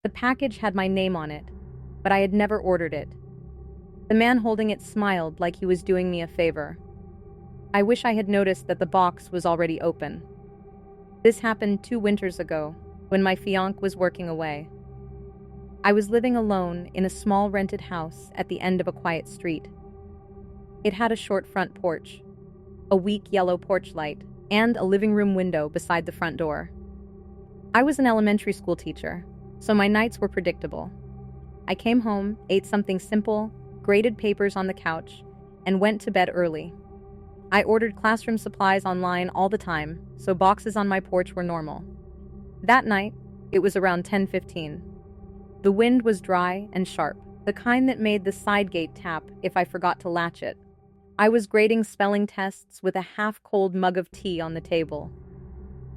The package had my name on it, but I had never ordered it. The man holding it smiled like he was doing me a favor. I wish I had noticed that the box was already open. This happened 2 winters ago, when my fiancé was working away. I was living alone in a small rented house at the end of a quiet street. It had a short front porch, a weak yellow porch light, and a living room window beside the front door. I was an elementary school teacher, so my nights were predictable. I came home, ate something simple, graded papers on the couch, and went to bed early. I ordered classroom supplies online all the time, so boxes on my porch were normal. That night, it was around 10:15. The wind was dry and sharp, the kind that made the side gate tap if I forgot to latch it. I was grading spelling tests with a half-cold mug of tea on the table.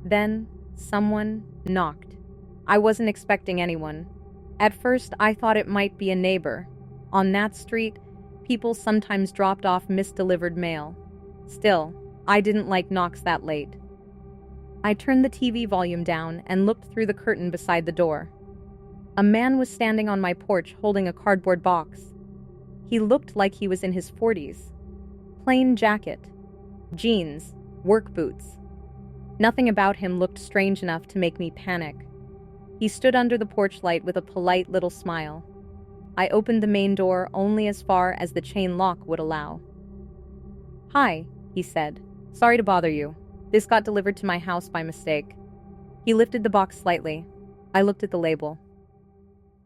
Then, someone knocked. I wasn't expecting anyone. At first, I thought it might be a neighbor. On that street, people sometimes dropped off misdelivered mail. Still, I didn't like knocks that late. I turned the TV volume down and looked through the curtain beside the door. A man was standing on my porch holding a cardboard box. He looked like he was in his 40s. Plain jacket, jeans, work boots. Nothing about him looked strange enough to make me panic. He stood under the porch light with a polite little smile. I opened the main door only as far as the chain lock would allow. "Hi," he said. "Sorry to bother you. This got delivered to my house by mistake." He lifted the box slightly. I looked at the label.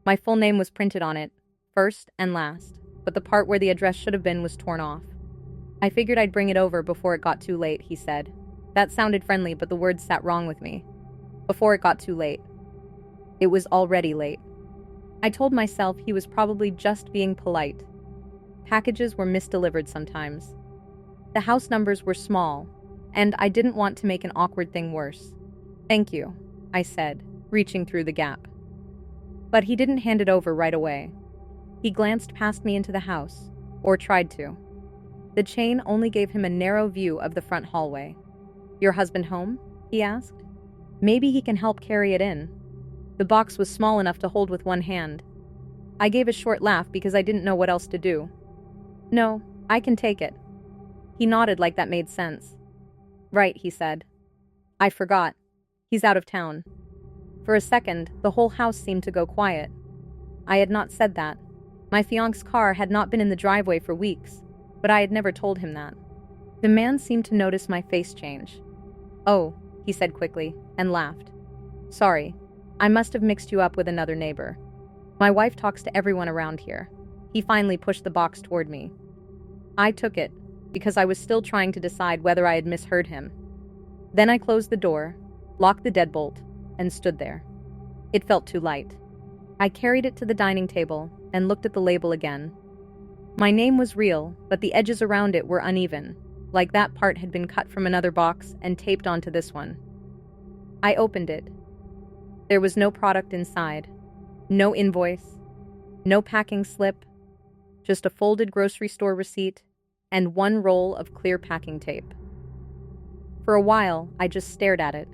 My full name was printed on it, first and last, but the part where the address should have been was torn off. "I figured I'd bring it over before it got too late," he said. That sounded friendly, but the words sat wrong with me. Before it got too late. It was already late. I told myself he was probably just being polite. Packages were misdelivered sometimes. The house numbers were small, and I didn't want to make an awkward thing worse. "Thank you," I said, reaching through the gap. But he didn't hand it over right away. He glanced past me into the house, or tried to. The chain only gave him a narrow view of the front hallway. "Your husband home?" he asked. "Maybe he can help carry it in." The box was small enough to hold with one hand. I gave a short laugh because I didn't know what else to do. "No, I can take it." He nodded like that made sense. "Right," he said. "I forgot. He's out of town." For a second, the whole house seemed to go quiet. I had not said that. My fiancé's car had not been in the driveway for weeks, but I had never told him that. The man seemed to notice my face change. "Oh," he said quickly, and laughed. "Sorry, I must have mixed you up with another neighbor. My wife talks to everyone around here." He finally pushed the box toward me. I took it, because I was still trying to decide whether I had misheard him. Then I closed the door, locked the deadbolt, and stood there. It felt too light. I carried it to the dining table and looked at the label again. My name was real, but the edges around it were uneven, like that part had been cut from another box and taped onto this one. I opened it. There was no product inside, no invoice, no packing slip, just a folded grocery store receipt and one roll of clear packing tape. For a while, I just stared at it.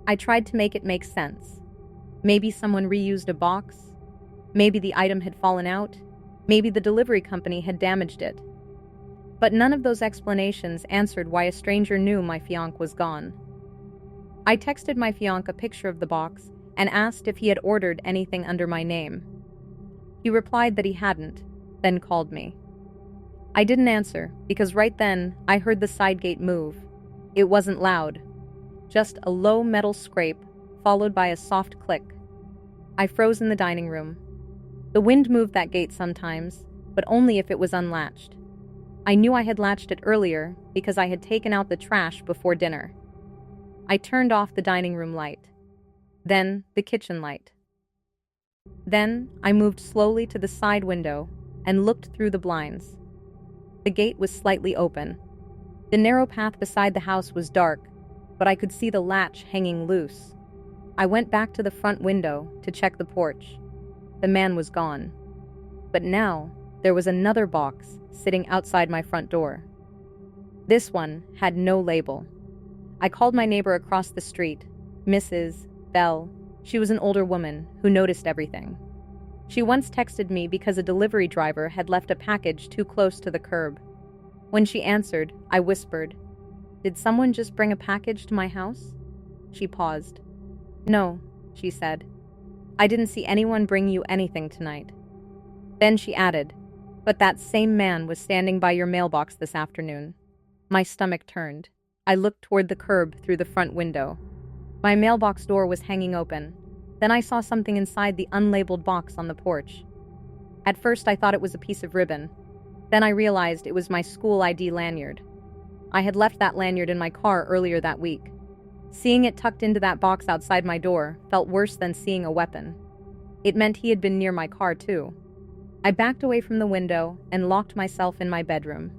I tried to make it make sense. Maybe someone reused a box. Maybe the item had fallen out. Maybe the delivery company had damaged it. But none of those explanations answered why a stranger knew my fiancé was gone. I texted my fiancé a picture of the box and asked if he had ordered anything under my name. He replied that he hadn't, then called me. I didn't answer because right then I heard the side gate move. It wasn't loud, just a low metal scrape followed by a soft click. I froze in the dining room. The wind moved that gate sometimes, but only if it was unlatched. I knew I had latched it earlier because I had taken out the trash before dinner. I turned off the dining room light, then the kitchen light. Then I moved slowly to the side window and looked through the blinds. The gate was slightly open. The narrow path beside the house was dark, but I could see the latch hanging loose. I went back to the front window to check the porch. The man was gone. But now, there was another box sitting outside my front door. This one had no label. I called my neighbor across the street, Mrs. Bell She was an older woman who noticed everything. She once texted me because a delivery driver had left a package too close to the curb. When she answered, I whispered, "Did someone just bring a package to my house?" She paused. "No," she said. "I didn't see anyone bring you anything tonight." Then she added, "But that same man was standing by your mailbox this afternoon." My stomach turned. I looked toward the curb through the front window. My mailbox door was hanging open. Then I saw something inside the unlabeled box on the porch. At first I thought it was a piece of ribbon. Then I realized it was my school ID lanyard. I had left that lanyard in my car earlier that week. Seeing it tucked into that box outside my door felt worse than seeing a weapon. It meant he had been near my car too. I backed away from the window and locked myself in my bedroom.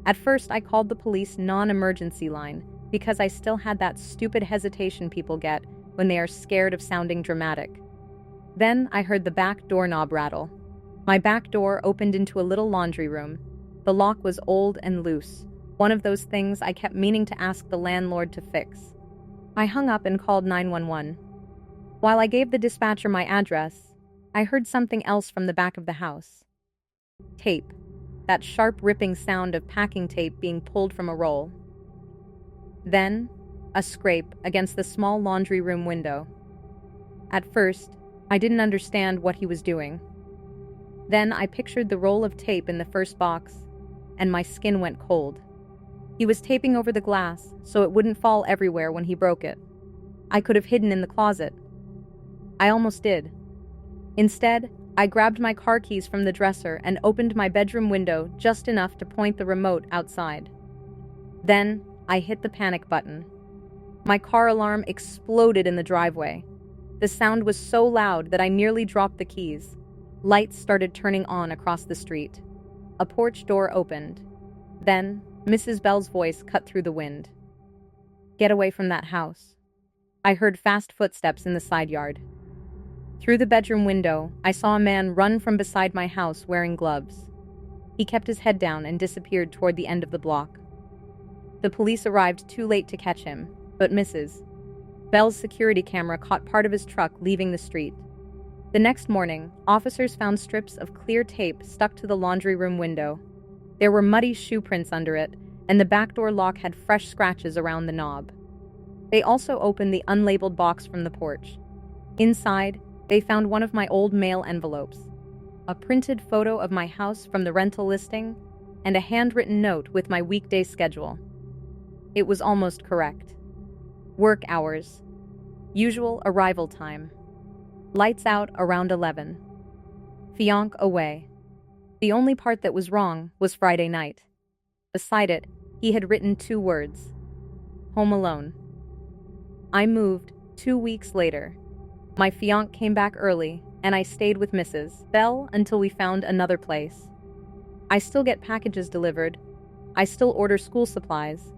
At first I called the police non-emergency line because I still had that stupid hesitation people get when they are scared of sounding dramatic. Then I heard the back doorknob rattle. My back door opened into a little laundry room. The lock was old and loose, one of those things I kept meaning to ask the landlord to fix. I hung up and called 911. While I gave the dispatcher my address, I heard something else from the back of the house. Tape. That sharp ripping sound of packing tape being pulled from a roll. Then, a scrape against the small laundry room window. At first, I didn't understand what he was doing. Then I pictured the roll of tape in the first box, and my skin went cold. He was taping over the glass so it wouldn't fall everywhere when he broke it. I could have hidden in the closet. I almost did. Instead, I grabbed my car keys from the dresser and opened my bedroom window just enough to point the remote outside. Then, I hit the panic button. My car alarm exploded in the driveway. The sound was so loud that I nearly dropped the keys. Lights started turning on across the street. A porch door opened. Then, Mrs. Bell's voice cut through the wind. "Get away from that house." I heard fast footsteps in the side yard. Through the bedroom window, I saw a man run from beside my house wearing gloves. He kept his head down and disappeared toward the end of the block. The police arrived too late to catch him, but Mrs. Bell's security camera caught part of his truck leaving the street. The next morning, officers found strips of clear tape stuck to the laundry room window. There were muddy shoe prints under it, and the back door lock had fresh scratches around the knob. They also opened the unlabeled box from the porch. Inside, they found one of my old mail envelopes, a printed photo of my house from the rental listing, and a handwritten note with my weekday schedule. It was almost correct. Work hours. Usual arrival time. Lights out around 11. Fiancé away. The only part that was wrong was Friday night. Beside it, he had written 2 words. Home alone. I moved 2 weeks later. My fiancé came back early, and I stayed with Mrs. Bell until we found another place. I still get packages delivered. I still order school supplies.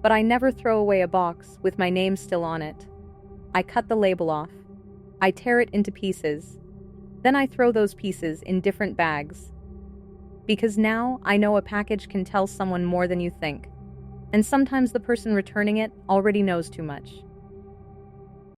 But I never throw away a box with my name still on it. I cut the label off. I tear it into pieces. Then I throw those pieces in different bags. Because now I know a package can tell someone more than you think. And sometimes the person returning it already knows too much.